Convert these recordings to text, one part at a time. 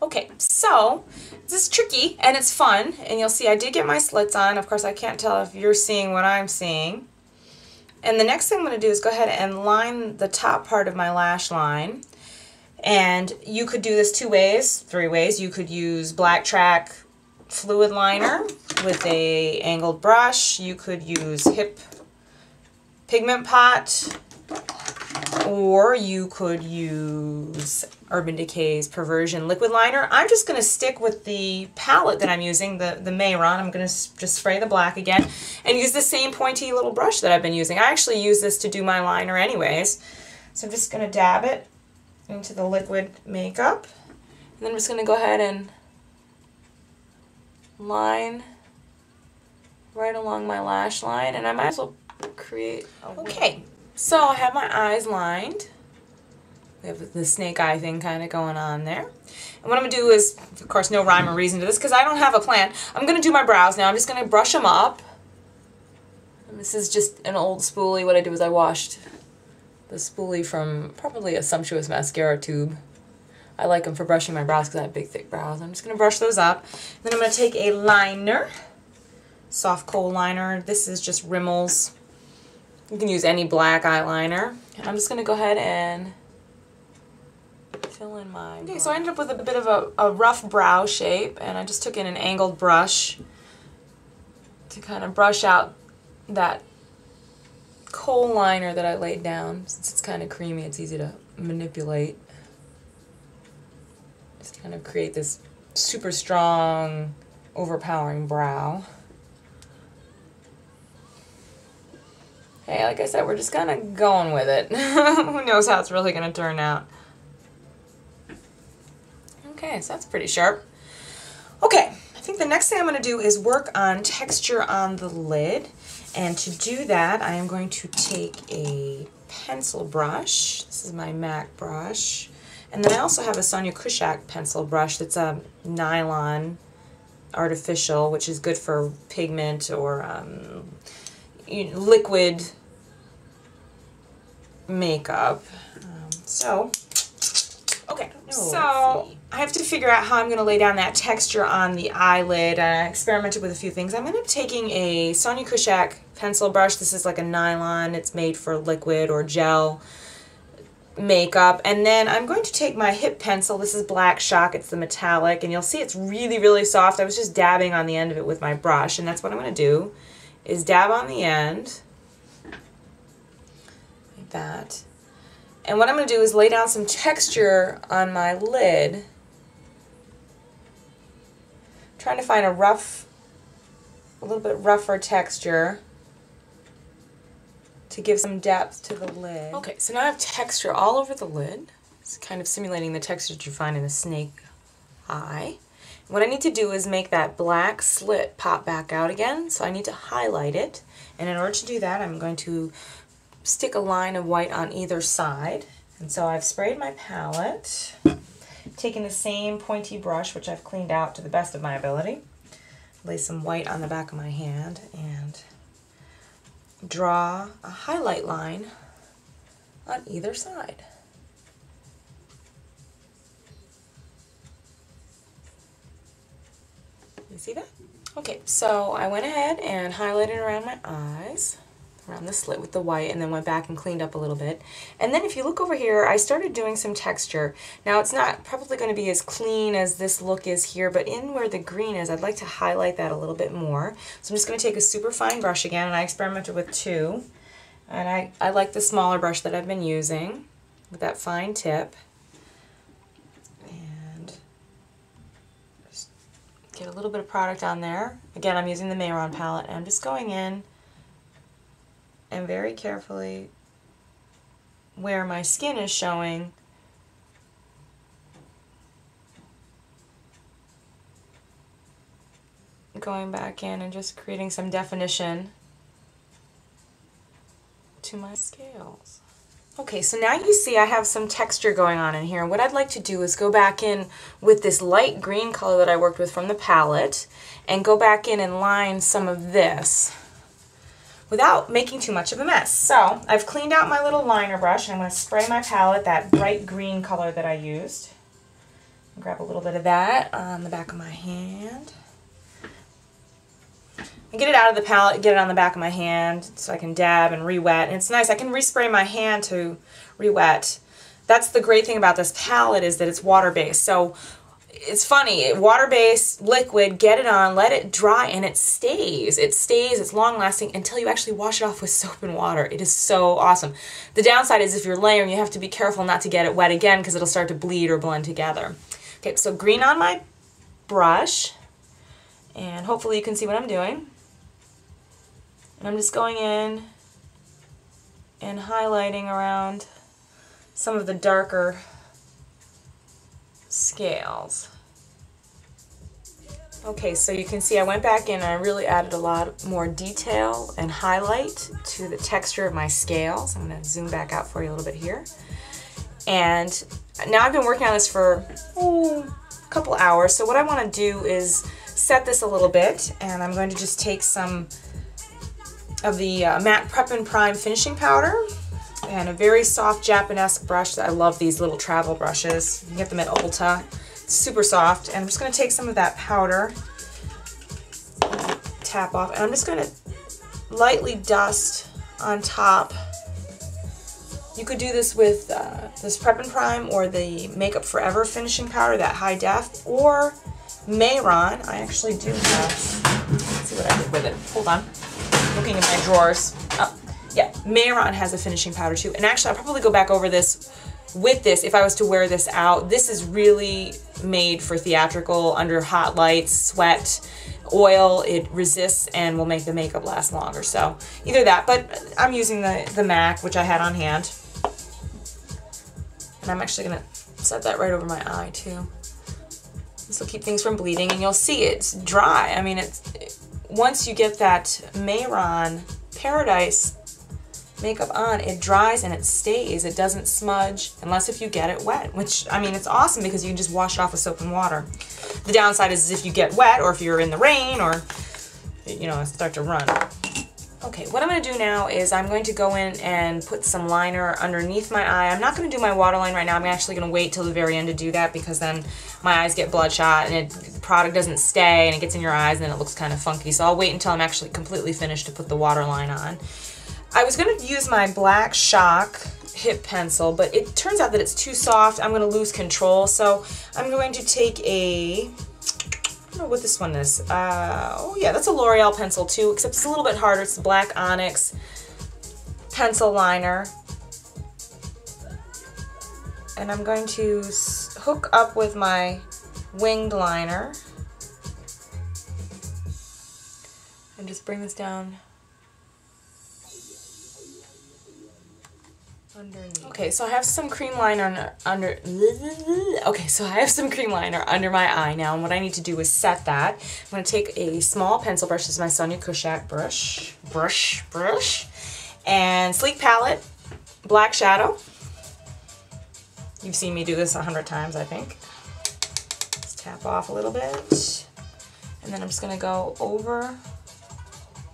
Okay, so this is tricky and it's fun, and you'll see I did get my slits on. Of course, I can't tell if you're seeing what I'm seeing. And the next thing I'm going to do is go ahead and line the top part of my lash line. And you could do this 2 ways, 3 ways. You could use Black Track fluid liner with a angled brush. You could use Hip Pigment Pot, or you could use Urban Decay's Perversion liquid liner. I'm just going to stick with the palette that I'm using, the Mayron. I'm going to just spray the black again and use the same pointy little brush that I've been using. I actually use this to do my liner anyways. So I'm just going to dab it into the liquid makeup. And then I'm just going to go ahead and line right along my lash line, and I might as well create a... Okay, so I have my eyes lined. We have the snake eye thing kind of going on there. And what I'm going to do is, of course, no rhyme or reason to this because I don't have a plan. I'm going to do my brows now. I'm just going to brush them up. And this is just an old spoolie. What I did was I washed the spoolie from probably a Sumptuous mascara tube. I like them for brushing my brows because I have big, thick brows. I'm just going to brush those up. Then I'm going to take a liner, soft kohl liner. This is just Rimmel's. You can use any black eyeliner. And I'm just going to go ahead and fill in my... Okay, so I ended up with a bit of a rough brow shape, and I just took in an angled brush to kind of brush out that kohl liner that I laid down. Since it's kind of creamy, it's easy to manipulate. Just kind of create this super strong, overpowering brow. Hey, like I said, we're just kind of going with it. Who knows how it's really going to turn out. Okay, so that's pretty sharp. Okay, I think the next thing I'm going to do is work on texture on the lid. And to do that, I am going to take a pencil brush. This is my MAC brush. And then I also have a Sonia Kashuk pencil brush that's a nylon artificial, which is good for pigment or liquid makeup. Okay, so I have to figure out how I'm going to lay down that texture on the eyelid. I experimented with a few things. I'm going to be taking a Sonia Kashuk pencil brush. This is like a nylon. It's made for liquid or gel makeup. And then I'm going to take my Hip pencil. This is Black Shock. It's the metallic. And you'll see it's really, really soft. I was just dabbing on the end of it with my brush. And that's what I'm going to do, is dab on the end. Like that. And what I'm going to do is lay down some texture on my lid. I'm trying to find a little bit rougher texture to give some depth to the lid. Okay, so now I have texture all over the lid. It's kind of simulating the texture that you find in a snake eye. And what I need to do is make that black slit pop back out again, so I need to highlight it. And in order to do that, I'm going to stick a line of white on either side. And so I've sprayed my palette, taken the same pointy brush, which I've cleaned out to the best of my ability, lay some white on the back of my hand, and draw a highlight line on either side. You see that? Okay, so I went ahead and highlighted around my eyes, around the slit with the white, and then went back and cleaned up a little bit. And then if you look over here, I started doing some texture. Now it's not probably going to be as clean as this look is here, but in where the green is, I'd like to highlight that a little bit more. So I'm just going to take a super fine brush again, and I experimented with 2. And I like the smaller brush that I've been using with that fine tip. And just get a little bit of product on there. Again, I'm using the Mayron palette, and I'm just going in and very carefully, where my skin is showing, going back in and just creating some definition to my scales. Okay, so now you see I have some texture going on in here. What I'd like to do is go back in with this light green color that I worked with from the palette and go back in and line some of this without making too much of a mess. So I've cleaned out my little liner brush, and I'm going to spray my palette that bright green color that I used. Grab a little bit of that on the back of my hand. I get it out of the palette, get it on the back of my hand so I can dab and re-wet. And it's nice, I can respray my hand to re-wet. That's the great thing about this palette, is that it's water-based. So it's funny, water-based, liquid, get it on, let it dry, and it stays. It stays, it's long-lasting until you actually wash it off with soap and water. It is so awesome. The downside is if you're layering, you have to be careful not to get it wet again because it'll start to bleed or blend together. Okay, so green on my brush, and hopefully you can see what I'm doing. And I'm just going in and highlighting around some of the darker scales. Okay, so you can see I went back in and I really added a lot more detail and highlight to the texture of my scales. I'm going to zoom back out for you a little bit here. And now I've been working on this for a couple hours, so what I want to do is set this a little bit, and I'm going to just take some of the matte Prep and Prime finishing powder and a very soft Japanese brush. I love these little travel brushes. You can get them at Ulta. It's super soft. And I'm just going to take some of that powder, tap off, and I'm just going to lightly dust on top. You could do this with this Prep and Prime or the Makeup Forever finishing powder, that high def, or Mayron. I actually do have, let's see what I did with it. Hold on. Looking in my drawers. Oh, yeah, Mayron has a finishing powder too. And actually, I'll probably go back over this with this if I was to wear this out. This is really made for theatrical, under hot lights, sweat, oil. It resists and will make the makeup last longer. So either that, but I'm using the MAC, which I had on hand. And I'm actually going to set that right over my eye too. This will keep things from bleeding, and you'll see it's dry. I mean, once you get that Mayron Paradise makeup on, it dries and it stays. It doesn't smudge unless if you get it wet, which, I mean, it's awesome because you can just wash it off with soap and water. The downside is if you get wet, or if you're in the rain, or, you know, start to run. Okay, what I'm going to do now is I'm going to go in and put some liner underneath my eye. I'm not going to do my waterline right now. I'm actually going to wait till the very end to do that, because then my eyes get bloodshot and the product doesn't stay and it gets in your eyes and then it looks kind of funky. So I'll wait until I'm actually completely finished to put the waterline on. I was going to use my Black Shock Hip Pencil, but it turns out that it's too soft. I'm going to lose control. So I'm going to take a, I don't know what this one is. Oh yeah, that's a L'Oreal pencil too, except it's a little bit harder. It's the Black Onyx pencil liner. And I'm going to hook up with my winged liner and just bring this down underneath. Okay, so I have some cream liner under under my eye now, and what I need to do is set that. I'm going to take a small pencil brush. This is my Sonia Kashuk brush, and sleek palette, black shadow. You've seen me do this 100 times, I think. Just tap off a little bit, and then I'm just going to go over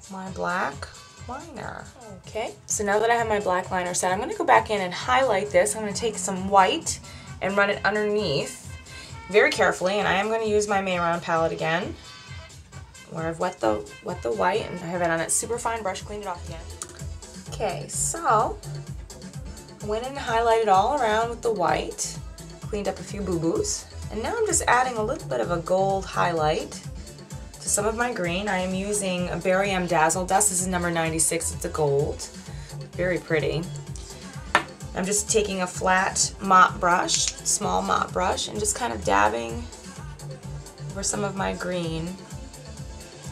my black liner. Okay, so now that I have my black liner set, I'm going to go back in and highlight this. I'm going to take some white and run it underneath very carefully, and I am going to use my Mayron palette again, where I've wet the white, and I have it on a super fine brush, cleaned it off again. Okay, so I went in and highlighted all around with the white, cleaned up a few boo-boos, and now I'm just adding a little bit of a gold highlight to some of my green. I am using a Berry M Dazzle Dust. This is number 96. It's a gold. Very pretty. I'm just taking a flat mop brush, small mop brush, and just kind of dabbing over some of my green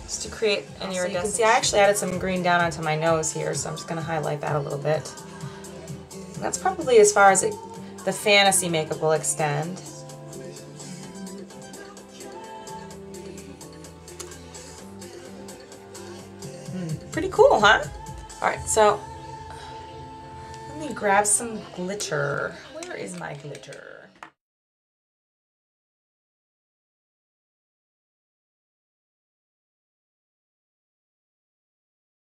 just to create an iridescent. So you can see I actually added some green down onto my nose here, so I'm just going to highlight that a little bit. And that's probably as far as the fantasy makeup will extend. Pretty cool, huh? Alright, so let me grab some glitter. Where is my glitter?